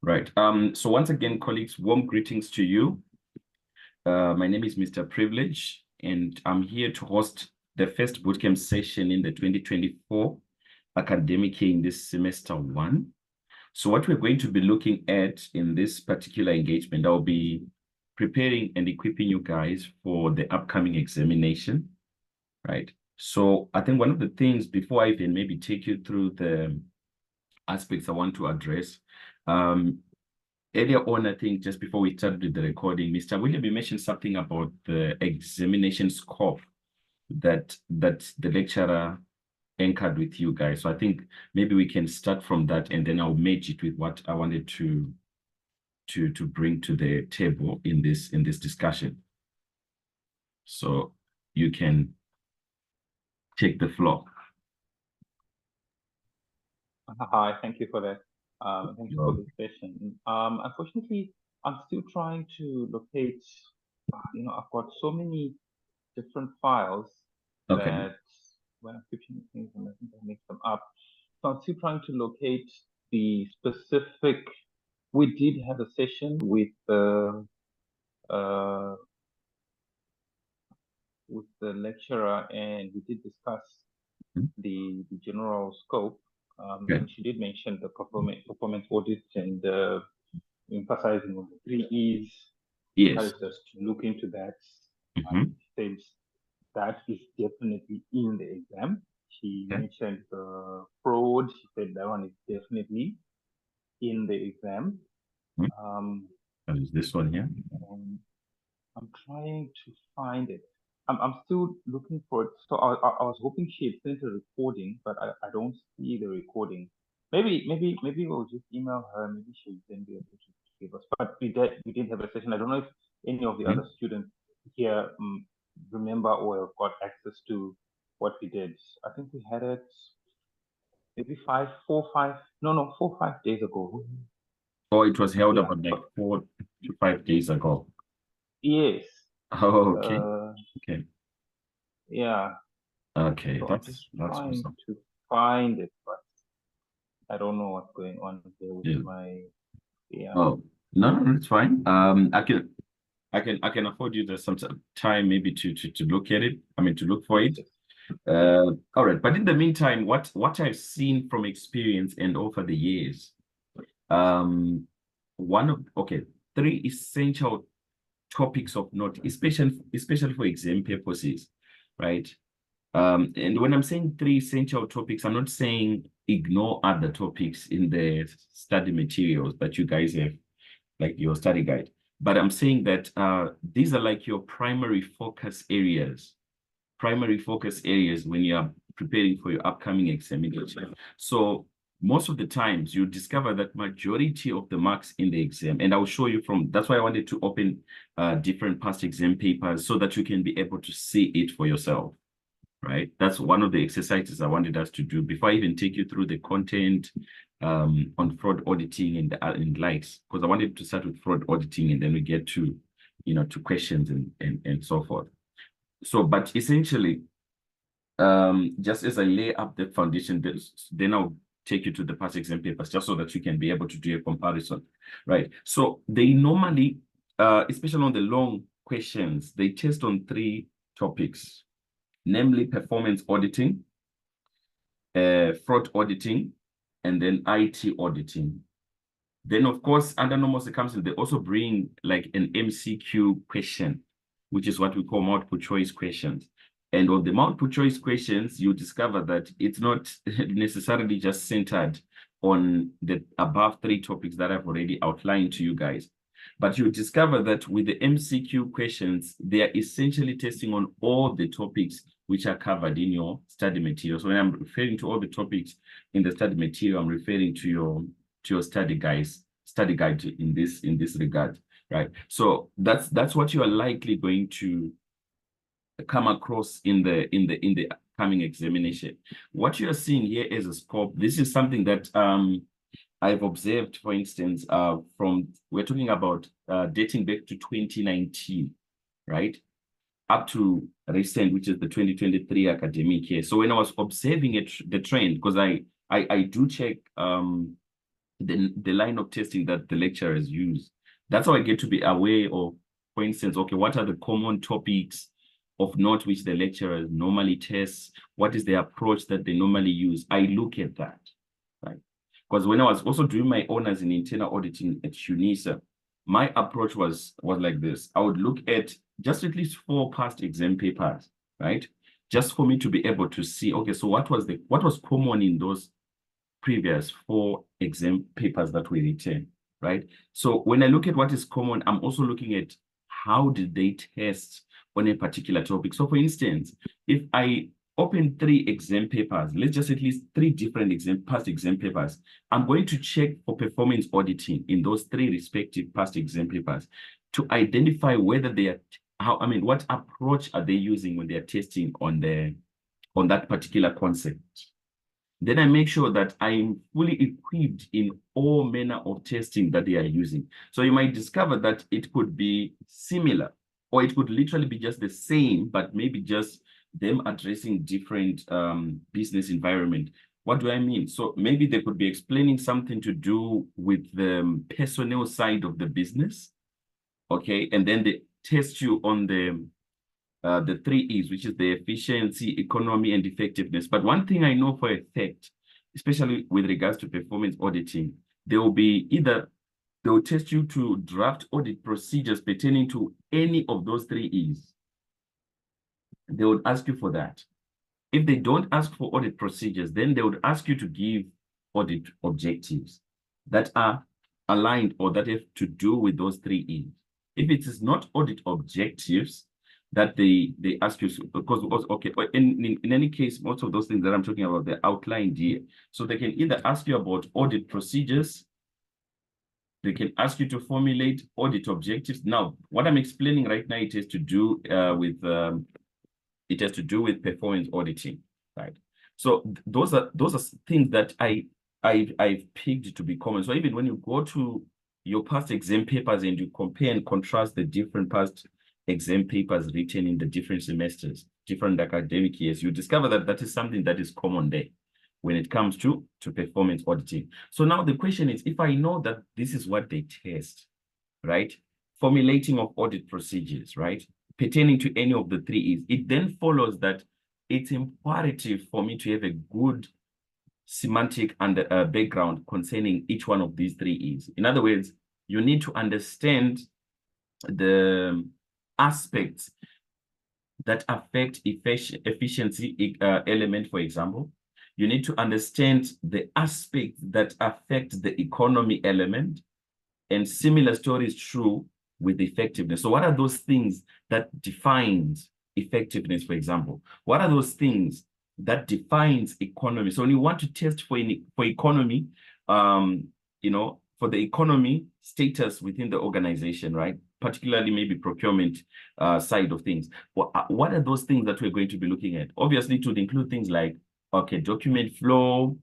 Right. So once again, colleagues, warm greetings to you. My name is Mr. Privilege, and I'm here to host the first bootcamp session in the 2024 academic year in this semester one. So what we're going to be looking at in this particular engagement, I'll be preparing and equipping you guys for the upcoming examination, right? So I think one of the things, before I even maybe take you through the aspects I want to address, earlier on, I think just before we started with the recording, Mr. William, you mentioned something about the examination scope that the lecturer anchored with you guys. So I think maybe we can start from that, and then I'll merge it with what I wanted to bring to the table in this discussion. So you can take the floor. Hi, thank you for that. Thank you for the session. Unfortunately, I'm still trying to locate, I've got so many different files that when I'm switching things, and I think I mix them up. So I'm still trying to locate the specific. We did have a session with the lecturer, and we did discuss the general scope. And she did mention the performance audit and emphasizing on the 3 E's. Yes. Encouraged us to look into that. She said that is definitely in the exam. She mentioned fraud. She said that one is definitely in the exam. Is this one here? I'm trying to find it. I'm still looking for it. So I was hoping she had sent a recording, but I don't see the recording. Maybe we'll just email her. Maybe she'll then be able to give us. But we did have a session. I don't know if any of the other students here remember or have got access to what we did. I think we had it maybe 4 or 5 days ago. Oh, it was held about like 4 to 5 days ago. Yes. Oh, okay. Okay. Yeah. Okay, so that's trying awesome. to find it, but I don't know what's going on here with my. Oh, no, it's fine. I can afford you some time maybe to look at it. I mean, to look for it. All right. But in the meantime, what I've seen from experience and over the years, three essential topics of note, especially for exam purposes, right? And when I'm saying 3 essential topics, I'm not saying ignore other topics in the study materials that you guys have, like your study guide. But I'm saying that these are like your primary focus areas when you are preparing for your upcoming examination. So most of the times you discover that majority of the marks in the exam, and I'll show you that's why I wanted to open different past exam papers so that you can be able to see it for yourself, right? That's one of the exercises I wanted us to do before I even take you through the content on fraud auditing and likes, because I wanted to start with fraud auditing and then we get to, to questions and so forth. So, but essentially, just as I lay up the foundation, then I'll take you to the past exam papers just so that you can be able to do a comparison, right? So they normally, especially on the long questions, they test on 3 topics, namely performance auditing, fraud auditing, and then IT auditing. Then, of course, under normal circumstances, they also bring like an MCQ question, which is what we call multiple choice questions. And on the multiple choice questions, you discover that it's not necessarily just centered on the above 3 topics that I've already outlined to you guys. But you discover that with the MCQ questions, they are essentially testing on all the topics which are covered in your study material. So when I'm referring to all the topics in the study material, I'm referring to your study guide in this regard, right? So that's what you are likely going to come across in the coming examination. What you are seeing here as a scope, this is something that I've observed, for instance, we're talking about dating back to 2019, right? Up to recent, which is the 2023 academic year. So when I was observing the trend, because I do check the line of testing that the lecturers use. That's how I get to be aware of, for instance, okay, what are the common topics of note which the lecturers normally test? What is the approach that they normally use? I look at that, right? Because when I was also doing my honors in internal auditing at UNISA, my approach was like this. I would look at just at least 4 past exam papers, right? Just for me to be able to see, okay, so what was common in those previous 4 exam papers that we written, right? So when I look at what is common, I'm also looking at how did they test on a particular topic. So for instance, if I open 3 exam papers, let's just at least 3 different past exam papers, I'm going to check for performance auditing in those 3 respective past exam papers to identify whether they are, what approach are they using when they're testing on that particular concept. Then I make sure that I'm fully equipped in all manner of testing that they are using. So you might discover that it could be similar, or it could literally be just the same, but maybe just them addressing different business environment. What do I mean? So maybe they could be explaining something to do with the personnel side of the business, okay? And then they test you on the 3 E's, which is the efficiency, economy, and effectiveness. But one thing I know for a fact, especially with regards to performance auditing, they will test you to draft audit procedures pertaining to any of those 3 E's. They would ask you for that. If they don't ask for audit procedures, then they would ask you to give audit objectives that are aligned or that have to do with those 3 E's. If it is not audit objectives, that they ask you, because okay, in any case, most of those things that I'm talking about, they're outlined here. So they can either ask you about audit procedures, they can ask you to formulate audit objectives. Now, what I'm explaining right now, it has to do with performance auditing, right? So those are things that I've picked to be common. So even when you go to your past exam papers and you compare and contrast the different past exam papers written in the different semesters, different academic years, you discover that that is something that is common there when it comes to performance auditing. So now the question is, if I know that this is what they test, right? Formulating of audit procedures, right? Pertaining to any of the 3 E's, it then follows that it's imperative for me to have a good semantic and background concerning each one of these 3 E's. In other words, you need to understand the aspects that affect efficiency element, for example. You need to understand the aspects that affect the economy element, and similar story is true with effectiveness. So what are those things that defines effectiveness, for example? What are those things that defines economy? So when you want to test for economy, for the economy status within the organization, right? Particularly maybe procurement side of things. What are those things that we're going to be looking at? Obviously, it would include things like, okay, document flow,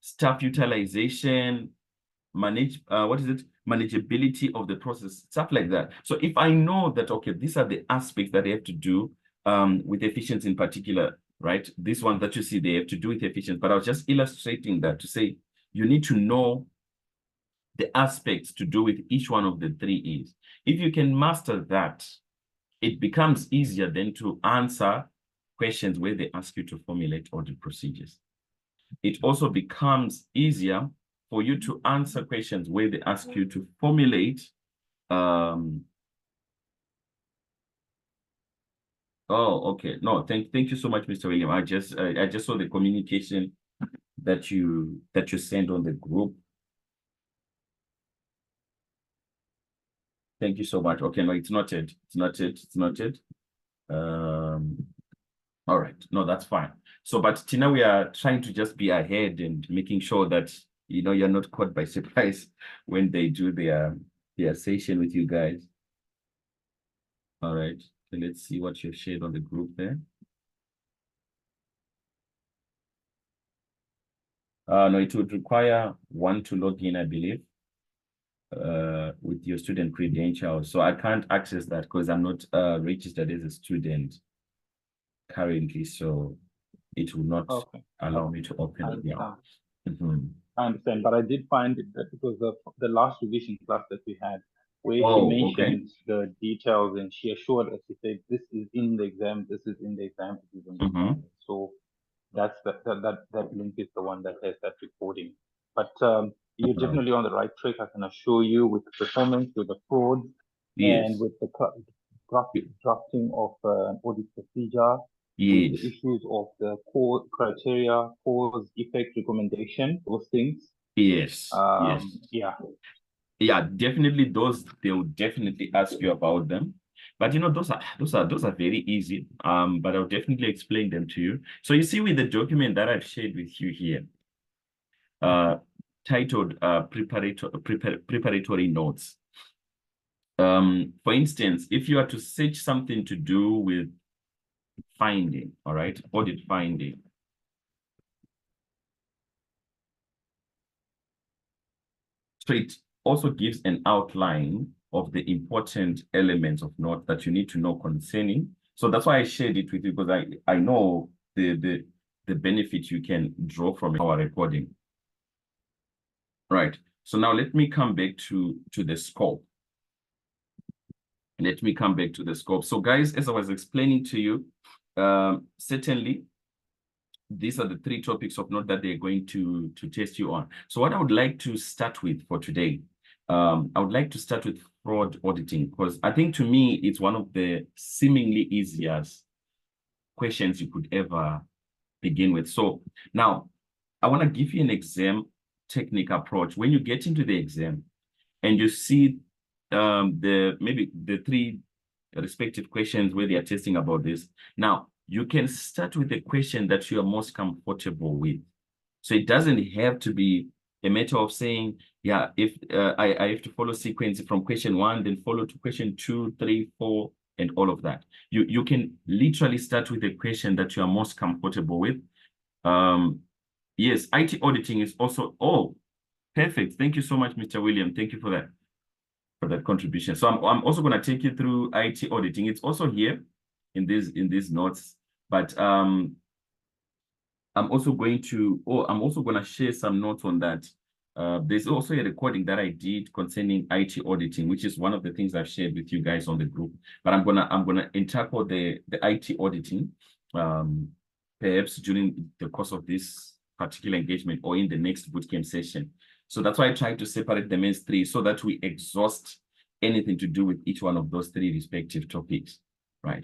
staff utilization, manageability of the process, stuff like that. So if I know that, okay, these are the aspects that they have to do with efficiency in particular, right? This one that you see, they have to do with efficiency, but I was just illustrating that to say, you need to know the aspects to do with each one of the 3 E's. If you can master that, it becomes easier then to answer questions where they ask you to formulate audit procedures. It also becomes easier for you to answer questions where they ask you to formulate oh, okay. No, thank you so much, Mr. William. I just saw the communication that you sent on the group. Thank you so much. Okay, no, it's noted. It's noted. All right. No, that's fine. So, but Tina, we are trying to just be ahead and making sure that, you're not caught by surprise when they do their session with you guys. All right. So let's see what you've shared on the group there. No, it would require one to log in, I believe, with your student credentials. So I can't access that because I'm not registered as a student currently. So it will not allow me to open it now. I understand, but I did find that it was the last revision class that we had, where she Oh, okay. mentioned the details and she assured us, she said, this is in the exam, this is in the exam, this is in the exam. So that's that link is the one that has that recording. But you're definitely on the right track. I can assure you, with the performance, with the fraud, and Yes. with the drafting of an audit procedure, with the Yes. issues of the core criteria, cause, effect, recommendation, those things. Yes. Yes. Yeah. Yeah, definitely those they will definitely ask you about them. But you know, those are very easy. But I'll definitely explain them to you. So you see with the document that I've shared with you here, titled preparatory notes. For instance, if you are to search something to do with finding, all right, audit finding. So it also gives an outline of the important elements of note that you need to know concerning. So that's why I shared it with you, because I know the benefit you can draw from our recording. Right. So now let me come back to the scope. Let me come back to the scope. So guys, as I was explaining to you, certainly these are the 3 topics of note that they're going to test you on. So what I would like to start with for today, I would like to start with fraud auditing, because I think to me, it's one of the seemingly easiest questions you could ever begin with. So now I want to give you an exam technique approach. When you get into the exam and you see maybe the 3 respective questions where they are testing about this. Now, you can start with the question that you are most comfortable with. So it doesn't have to be a matter of saying, yeah, if I have to follow sequence from question 1, then follow to question 2, 3, 4, and all of that. You can literally start with a question that you are most comfortable with. Yes, IT auditing is also, oh, perfect. Thank you so much, Mr. William. Thank you for that contribution. So I'm also going to take you through IT auditing. It's also here in these notes, but I'm also going to share some notes on that. There's also a recording that I did concerning IT auditing, which is one of the things I've shared with you guys on the group. But I'm gonna tackle the IT auditing, perhaps during the course of this particular engagement or in the next bootcamp session. So that's why I try to separate them as 3 so that we exhaust anything to do with each one of those 3 respective topics, right?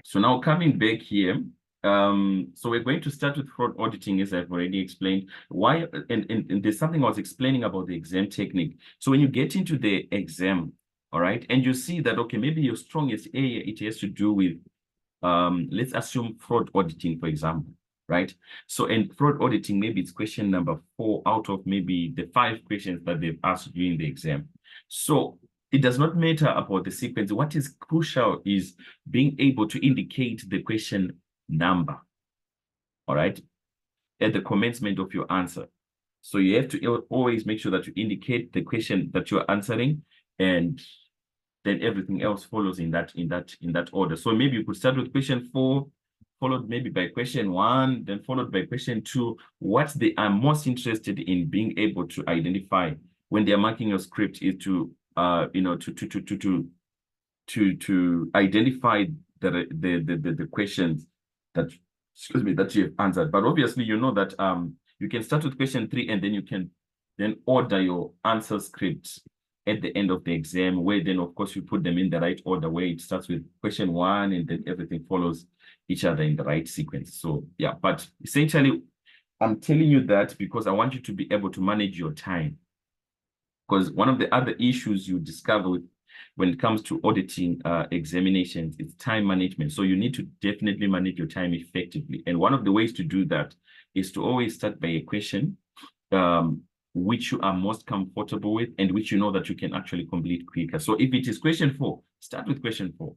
So now coming back here, so we're going to start with fraud auditing, as I've already explained. Why, and there's something I was explaining about the exam technique. So when you get into the exam, all right, and you see that, okay, maybe your strongest area, it has to do with, let's assume fraud auditing, for example, right? So in fraud auditing, maybe it's question number 4 out of maybe the 5 questions that they've asked during the exam. So it does not matter about the sequence. What is crucial is being able to indicate the question number, all right, at the commencement of your answer. So you have to always make sure that you indicate the question that you're answering, and then everything else follows in that order. So maybe you could start with question 4, followed maybe by question 1, then followed by question 2. What they are most interested in being able to identify when they are marking your script is to to identify the questions that, excuse me, that you have answered. But obviously, you know that you can start with question 3 and then you can then order your answer scripts at the end of the exam, where then of course you put them in the right order, where it starts with question 1 and then everything follows each other in the right sequence. So yeah, but essentially I'm telling you that because I want you to be able to manage your time. Because one of the other issues you discover when it comes to auditing examinations, it's time management. So you need to definitely manage your time effectively. And one of the ways to do that is to always start by a question which you are most comfortable with and which you know that you can actually complete quicker. So if it is question 4, start with question 4.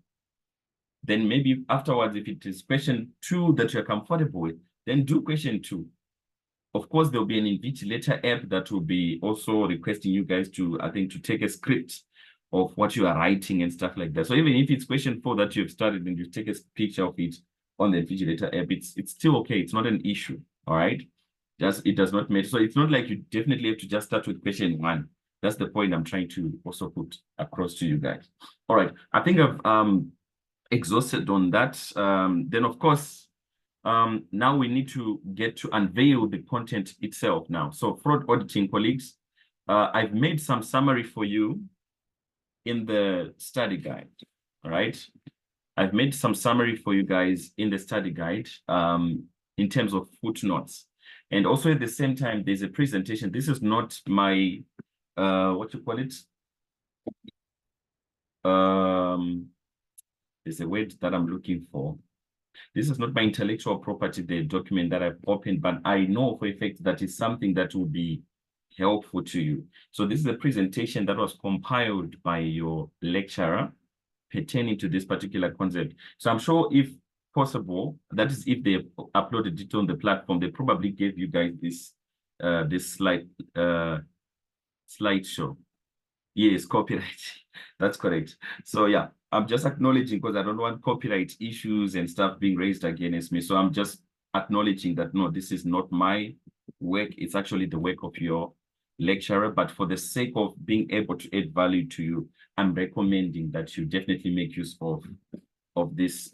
Then maybe afterwards, if it is question 2 that you're comfortable with, then do question 2. Of course, there'll be an invigilator app that will be also requesting you guys to, I think, to take a script of what you are writing and stuff like that. So even if it's question 4 that you've started and you take a picture of it on the invigilator app, it's still okay. It's not an issue, all right? it does not matter. So it's not like you definitely have to just start with question 1. That's the point I'm trying to also put across to you guys. All right, I think I've exhausted on that. Then of course, now we need to get to unveil the content itself now. So fraud auditing colleagues, I've made some summary for you in the study guide. All right, I've made some summary for you guys in the study guide in terms of footnotes. And also at the same time, there's a presentation. This is not my, what you call it? There's a word that I'm looking for. This is not my intellectual property, the document that I've opened, but I know for a fact that it's something that will be helpful to you. So this is a presentation that was compiled by your lecturer pertaining to this particular concept. So I'm sure if possible, that is if they uploaded it on the platform, they probably gave you guys this this slideshow. Yes, copyright. That's correct. So yeah, I'm just acknowledging because I don't want copyright issues and stuff being raised against me. So I'm just acknowledging that, no, this is not my work. It's actually the work of your lecturer. But for the sake of being able to add value to you, I'm recommending that you definitely make use of this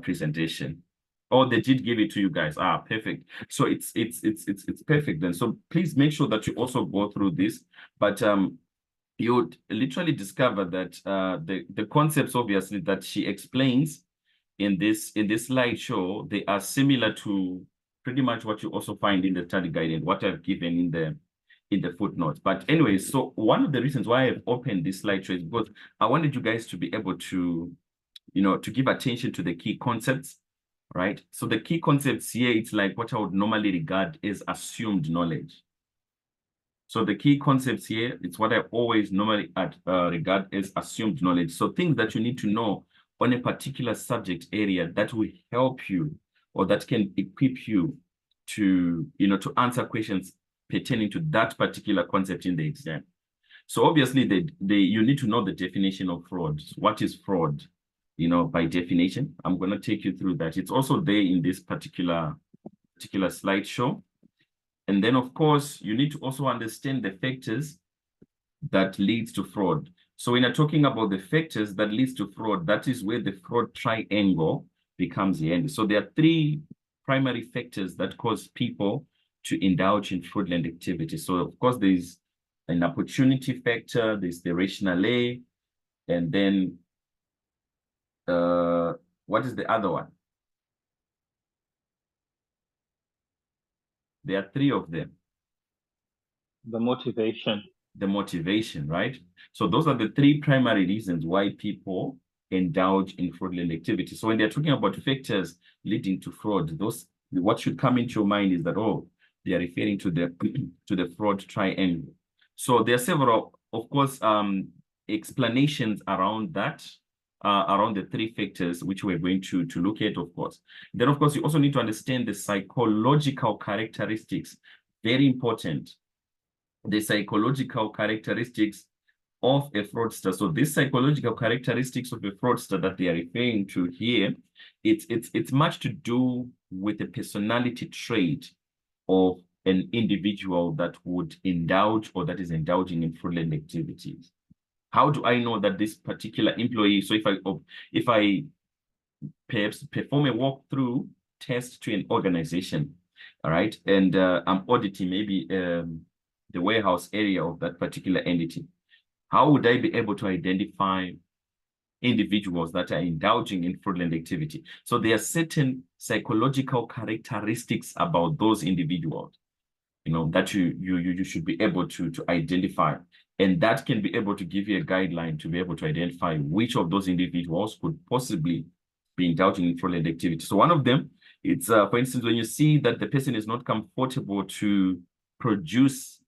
presentation. Oh, they did give it to you guys. Ah, perfect. So it's perfect then. So please make sure that you also go through this. But you would literally discover that the concepts, obviously, that she explains in this slideshow, they are similar to pretty much what you also find in the study guide and what I've given in the footnotes. But anyway, so one of the reasons why I've opened this slideshow is because I wanted you guys to be able to, to give attention to the key concepts, right? So the key concepts here, it's like what I would normally regard as assumed knowledge. So the key concepts here, it's what I always normally regard as assumed knowledge. So things that you need to know on a particular subject area that will help you or that can equip you to, to answer questions pertaining to that particular concept in the exam. So obviously, you need to know the definition of fraud. What is fraud? By definition, I'm going to take you through that. It's also there in this particular slideshow. And then, of course, you need to also understand the factors that leads to fraud. So when you're talking about the factors that leads to fraud, that is where the fraud triangle becomes the end. So there are 3 primary factors that cause people to indulge in fraudulent activity. So, of course, there's an opportunity factor, there's the rationale, and then what is the other one? There are 3 of them. The motivation. The motivation, right? So those are the 3 primary reasons why people indulge in fraudulent activity. So when they're talking about factors leading to fraud, what should come into your mind is that, oh, they are referring to the fraud triangle. So there are several, of course, explanations around that, around the 3 factors, which we're going to look at, of course. Then, of course, you also need to understand the psychological characteristics. Very important. The psychological characteristics of a fraudster. So these psychological characteristics of a fraudster that they are referring to here, it's much to do with the personality trait of an individual that would indulge or that is indulging in fraudulent activities. How do I know that this particular employee, so if I perhaps perform a walkthrough test to an organization, all right, and I'm auditing maybe the warehouse area of that particular entity, how would I be able to identify individuals that are indulging in fraudulent activity? So there are certain psychological characteristics about those individuals, that you should be able to identify. And that can be able to give you a guideline to be able to identify which of those individuals could possibly be indulging in fraudulent activity. So one of them, it's, for instance, when you see that the person is not comfortable to produce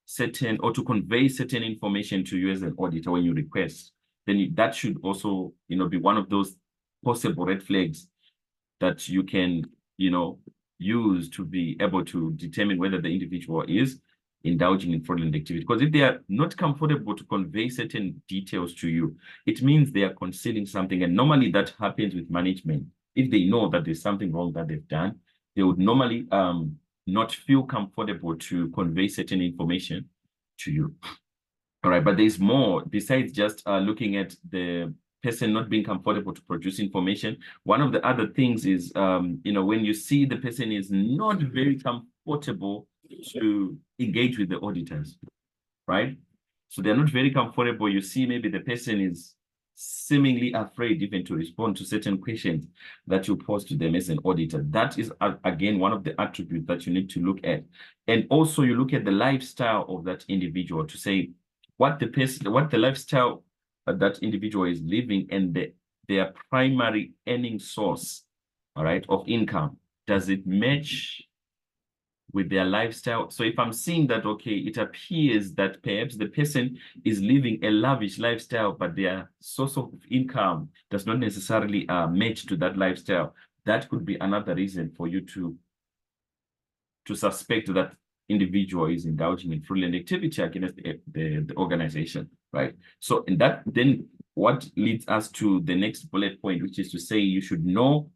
certain or to convey certain information to you as an auditor when you request, then that should also, be one of those possible red flags that you can, use to be able to determine whether the individual is indulging in fraudulent activity. Because if they are not comfortable to convey certain details to you, it means they are concealing something. And normally that happens with management. If they know that there's something wrong that they've done, they would normally not feel comfortable to convey certain information to you. All right, but there's more besides just looking at the person not being comfortable to produce information. One of the other things is, when you see the person is not very comfortable to engage with the auditors, right? So they're not very comfortable. You see, maybe the person is seemingly afraid even to respond to certain questions that you pose to them as an auditor. That is, again, one of the attributes that you need to look at. And also you look at the lifestyle of that individual to say what the lifestyle that individual is living and their primary earning source, all right, of income. Does it match with their lifestyle? So if I'm seeing that, okay, it appears that perhaps the person is living a lavish lifestyle, but their source of income does not necessarily match to that lifestyle, that could be another reason for you to suspect that individual is indulging in fraudulent activity against the organization, right? So in that, then what leads us to the next bullet point, which is to say you should know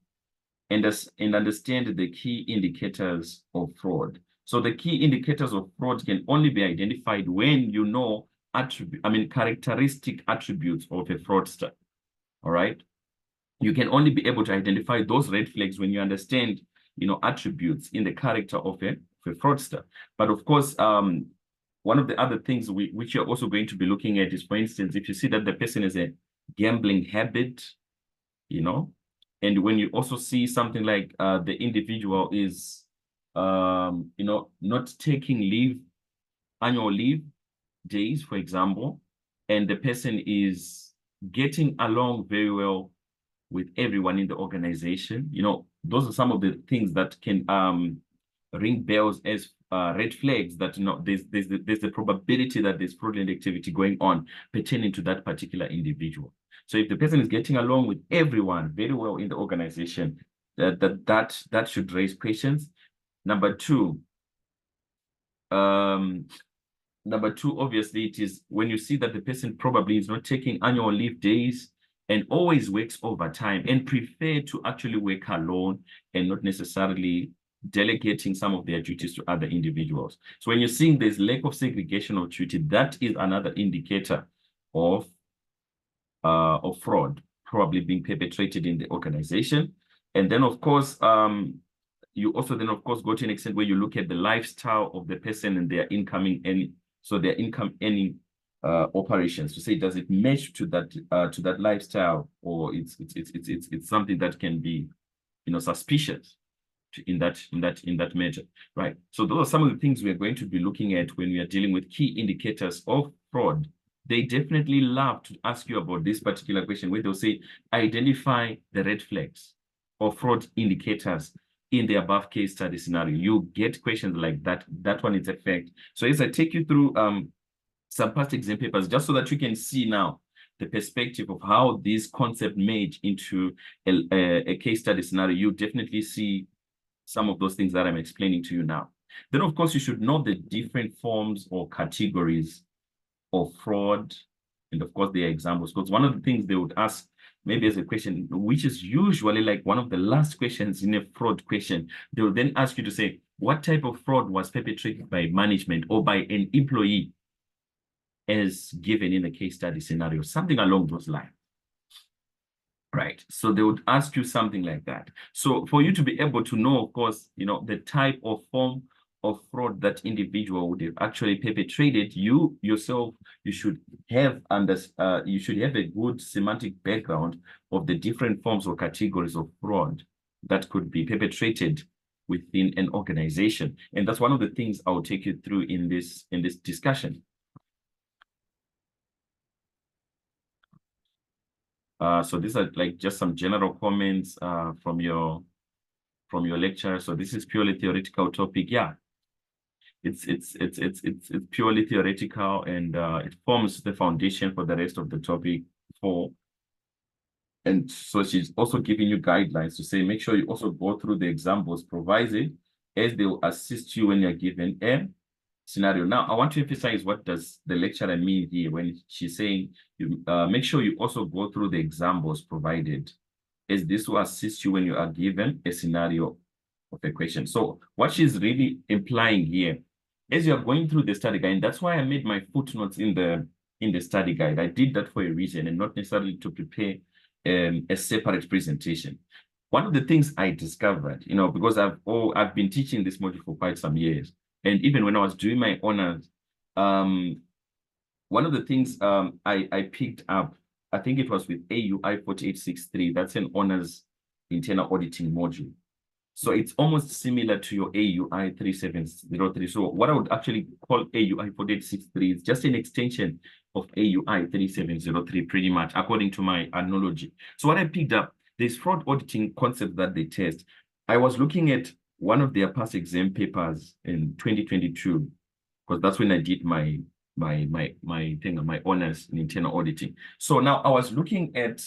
and understand the key indicators of fraud. So the key indicators of fraud can only be identified when you know characteristic attributes of a fraudster. All right. You can only be able to identify those red flags when you understand, attributes in the character of a fraudster. But of course, one of the other things which you're also going to be looking at is, for instance, if you see that the person has a gambling habit, and when you also see something like the individual is, not taking annual leave days, for example, and the person is getting along very well with everyone in the organization, those are some of the things that can ring bells as red flags that, there's the probability that there's fraudulent activity going on pertaining to that particular individual. So if the person is getting along with everyone very well in the organization, that should raise questions. Number two, obviously, it is when you see that the person probably is not taking annual leave days and always works overtime and prefer to actually work alone and not necessarily delegating some of their duties to other individuals. So when you're seeing there's lack of segregation of duty, that is another indicator of fraud probably being perpetrated in the organization. And then, of course, you also then, of course, go to an extent where you look at the lifestyle of the person and their income earning operations to say, does it match to that lifestyle, or it's something that can be, suspicious in that measure, right? So those are some of the things we are going to be looking at when we are dealing with key indicators of fraud. They definitely love to ask you about this particular question, where they'll say, identify the red flags or fraud indicators in the above case study scenario. You get questions like that. That one is a fact. So as I take you through some past exam papers, just so that you can see now the perspective of how these concepts merge into a case study scenario, you definitely see some of those things that I'm explaining to you now. Then, of course, you should know the different forms or categories of fraud, and of course, their examples. Because one of the things they would ask, maybe as a question, which is usually like one of the last questions in a fraud question, they will then ask you to say, what type of fraud was perpetrated by management or by an employee as given in a case study scenario, something along those lines. Right. So they would ask you something like that. So for you to be able to know, of course, the type of form of fraud that individual would have actually perpetrated, you yourself, you should have a good semantic background of the different forms or categories of fraud that could be perpetrated within an organization. And that's one of the things I'll take you through in this discussion. So these are like just some general comments from your lecture. So this is purely theoretical topic. Yeah, it's purely theoretical, and it forms the foundation for the rest of the topic. And so she's also giving you guidelines to say, make sure you also go through the examples provided, as they will assist you when you're given a scenario. Now, I want to emphasize what does the lecturer mean here when she's saying, make sure you also go through the examples provided, as this will assist you when you are given a scenario of a question. So what she's really implying here, as you're going through the study guide, and that's why I made my footnotes in the study guide. I did that for a reason and not necessarily to prepare a separate presentation. One of the things I discovered, because I've been teaching this module for quite some years, and even when I was doing my honors, one of the things I picked up, I think it was with AUI 4863, that's an honors internal auditing module. So it's almost similar to your AUI 3703. So what I would actually call AUI 4863 is just an extension of AUI 3703, pretty much, according to my analogy. So what I picked up, there's fraud auditing concept that they test. I was looking at one of their past exam papers in 2022, because that's when I did my honors in internal auditing. So now I was looking at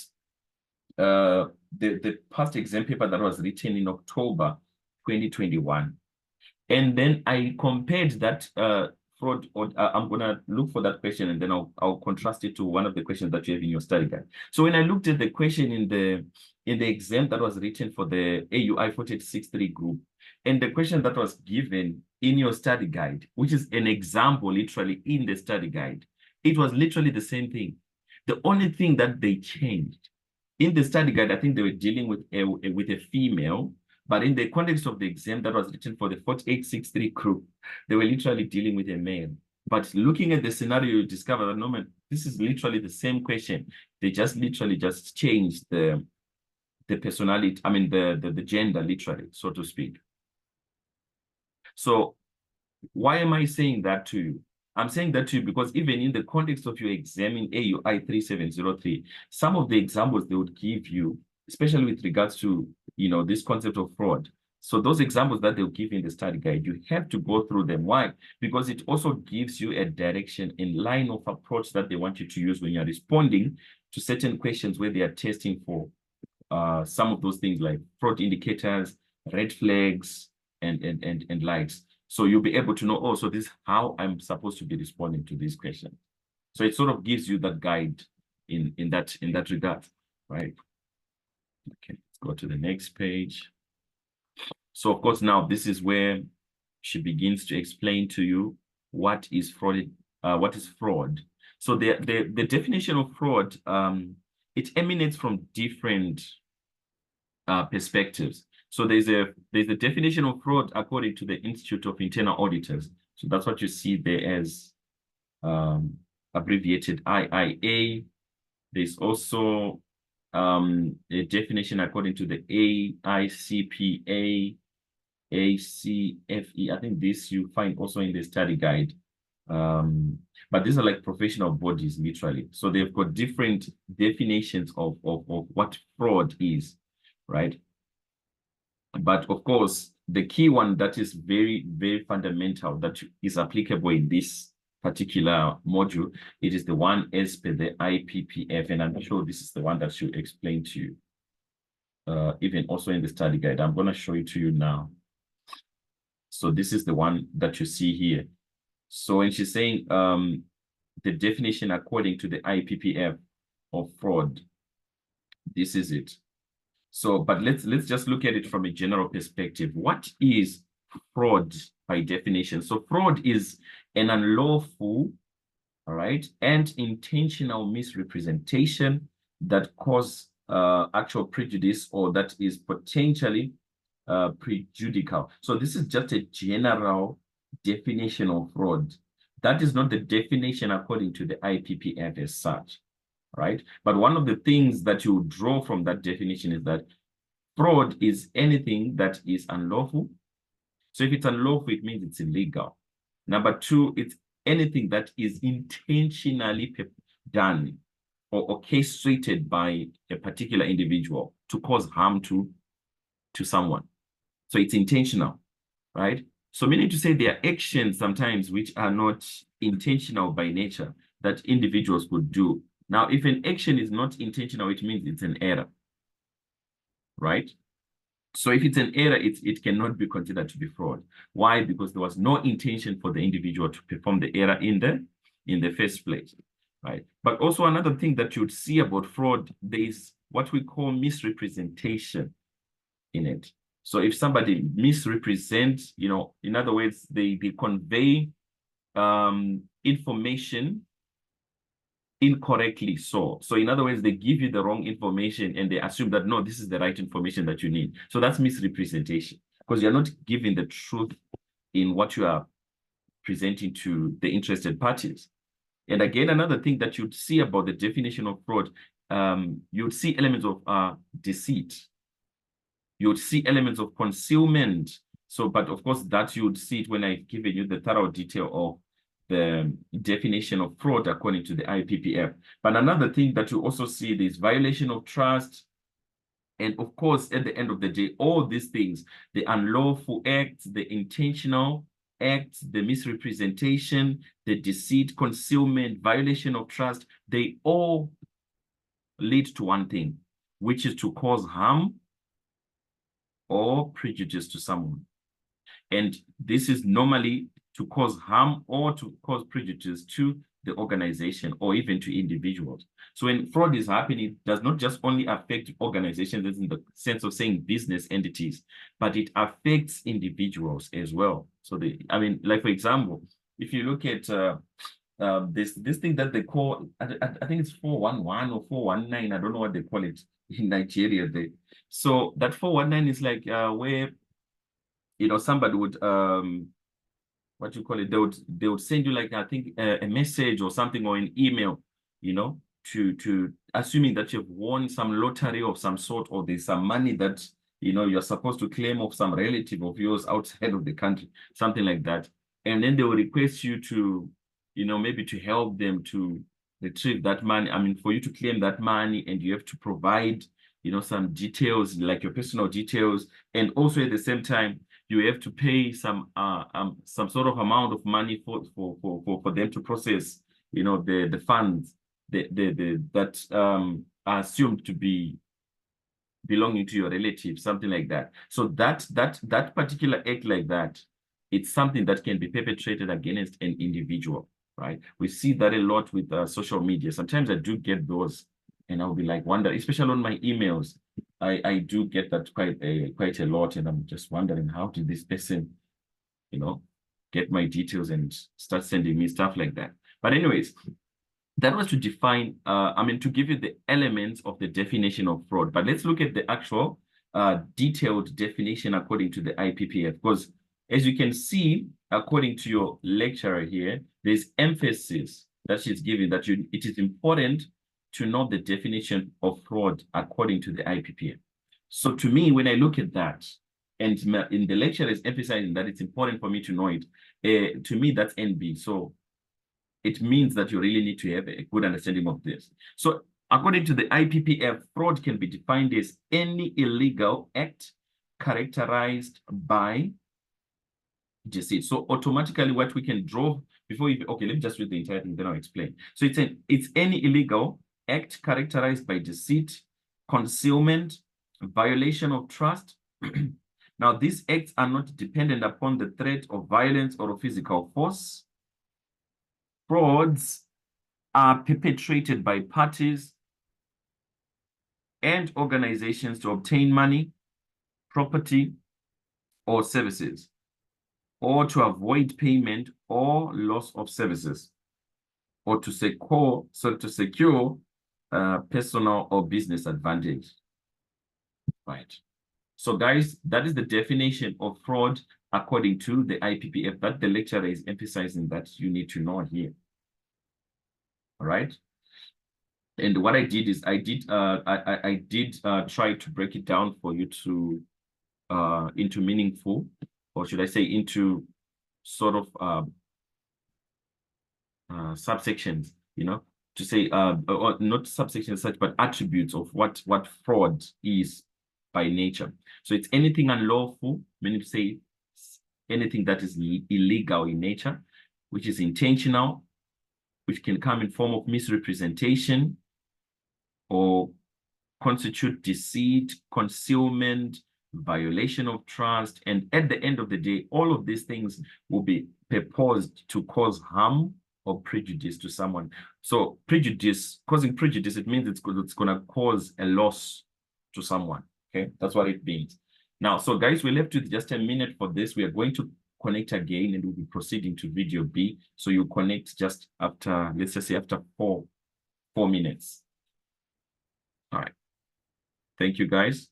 the past exam paper that was written in October 2021. And then I compared that fraud, or I'm going to look for that question, and then I'll contrast it to one of the questions that you have in your study guide. So when I looked at the question in the exam that was written for the AUI 4863 group, and the question that was given in your study guide, which is an example literally in the study guide, it was literally the same thing. The only thing that they changed in the study guide, I think they were dealing with a female, but in the context of the exam that was written for the 4863 group, they were literally dealing with a male. But looking at the scenario, you discover that, no, man, this is literally the same question. They just literally just changed the personality, I mean, the gender, literally, so to speak. So why am I saying that to you? I'm saying that to you because even in the context of your exam in AUI 3703, some of the examples they would give you, especially with regards to, this concept of fraud. So those examples that they'll give in the study guide, you have to go through them. Why? Because it also gives you a direction and line of approach that they want you to use when you're responding to certain questions where they are testing for some of those things like fraud indicators, red flags, and lights. So you'll be able to know, oh, so this is how I'm supposed to be responding to these questions. So it sort of gives you that guide in that regard, right? Okay, let's go to the next page. So of course, now this is where she begins to explain to you what is fraud. So the definition of fraud, it emanates from different perspectives. So there's a definition of fraud according to the Institute of Internal Auditors. So that's what you see there as abbreviated IIA. There's also a definition according to the AICPA, ACFE. I think this you find also in the study guide. But these are like professional bodies, literally. So they've got different definitions of what fraud is, right? But of course, the key one that is very, very fundamental that is applicable in this particular module, it is the one as per the IPPF. And I'm sure this is the one that should explain to you, even also in the study guide. I'm going to show it to you now. So this is the one that you see here. So when she's saying the definition according to the IPPF of fraud, this is it. So, but let's just look at it from a general perspective. What is fraud by definition? So fraud is an unlawful, all right, and intentional misrepresentation that cause actual prejudice or that is potentially prejudicial. So this is just a general definition of fraud. That is not the definition according to the IPPF as such. Right? But one of the things that you draw from that definition is that fraud is anything that is unlawful. So if it's unlawful, it means it's illegal. Number two, it's anything that is intentionally done or orchestrated by a particular individual to cause harm to someone. So it's intentional, right? So meaning to say there are actions sometimes which are not intentional by nature that individuals could do. Now, if an action is not intentional, it means it's an error, right? So if it's an error, it cannot be considered to be fraud. Why? Because there was no intention for the individual to perform the error in the first place, right? But also another thing that you would see about fraud, there is what we call misrepresentation in it. So if somebody misrepresents, in other words, they convey information incorrectly. So in other words, they give you the wrong information and they assume that, no, this is the right information that you need. So that's misrepresentation, because you're not giving the truth in what you are presenting to the interested parties. And again, another thing that you'd see about the definition of fraud, you'd see elements of deceit. You'd see elements of concealment. So, but of course, that you'd see it when I've given you the thorough detail of the definition of fraud according to the IPPF. But another thing that you also see is violation of trust. And of course, at the end of the day, all these things, the unlawful acts, the intentional acts, the misrepresentation, the deceit, concealment, violation of trust, they all lead to one thing, which is to cause harm or prejudice to someone. And this is normally to cause harm or to cause prejudice to the organization or even to individuals. So when fraud is happening, it does not just only affect organizations in the sense of saying business entities, but it affects individuals as well. So like for example, if you look at this thing that they call, I think it's 411 or 419, I don't know what they call it in Nigeria. So that 419 is like where somebody would what you call it, they would send you, like, I think a message or something, or an email, to assuming that you've won some lottery of some sort, or there's some money that you're supposed to claim of some relative of yours outside of the country, something like that. And then they will request you to maybe to help them to retrieve that money. I mean, for you to claim that money, and you have to provide some details, like your personal details, and also at the same time you have to pay some sort of amount of money for them to process the funds that are assumed to be belonging to your relative, something like that. So that particular act like that, it's something that can be perpetrated against an individual, right? We see that a lot with social media. Sometimes I do get those, and I'll be like, wonder, especially on my emails, I do get that quite a lot, and I'm just wondering, how did this person, get my details and start sending me stuff like that? But anyways, that was to define, to give you the elements of the definition of fraud. But let's look at the actual detailed definition according to the IPPF, because as you can see, according to your lecturer here, there's emphasis that she's giving that it is important to know the definition of fraud according to the IPPF. So to me, when I look at that, and in the lecturer is emphasizing that it's important for me to know it, to me, that's NB. So it means that you really need to have a good understanding of this. So according to the IPPF, fraud can be defined as any illegal act characterized by deceit. So automatically what we can draw before you, okay, let me just read the entire thing, then I'll explain. So it's any illegal act characterized by deceit, concealment, violation of trust. Now, these acts are not dependent upon the threat of violence or of physical force. Frauds are perpetrated by parties and organizations to obtain money, property, or services, or to avoid payment or loss of services, or to secure personal or business advantage. Right. So guys, that is the definition of fraud according to the IPPF that the lecturer is emphasizing that you need to know here. All right. And what I did is I did try to break it down for you to into meaningful, or should I say into sort of subsections, to say or not subsections such, but attributes of what fraud is by nature. So it's anything unlawful, meaning to say anything that is illegal in nature, which is intentional, which can come in form of misrepresentation or constitute deceit, concealment, violation of trust. And at the end of the day, all of these things will be purposed to cause harm or prejudice to someone. So causing prejudice, it means it's going to cause a loss to someone. Okay, that's what it means. Now, so guys, we're left with just a minute for this. We are going to connect again and we'll be proceeding to video B. So you connect just after, let's just say after four minutes. All right. Thank you, guys.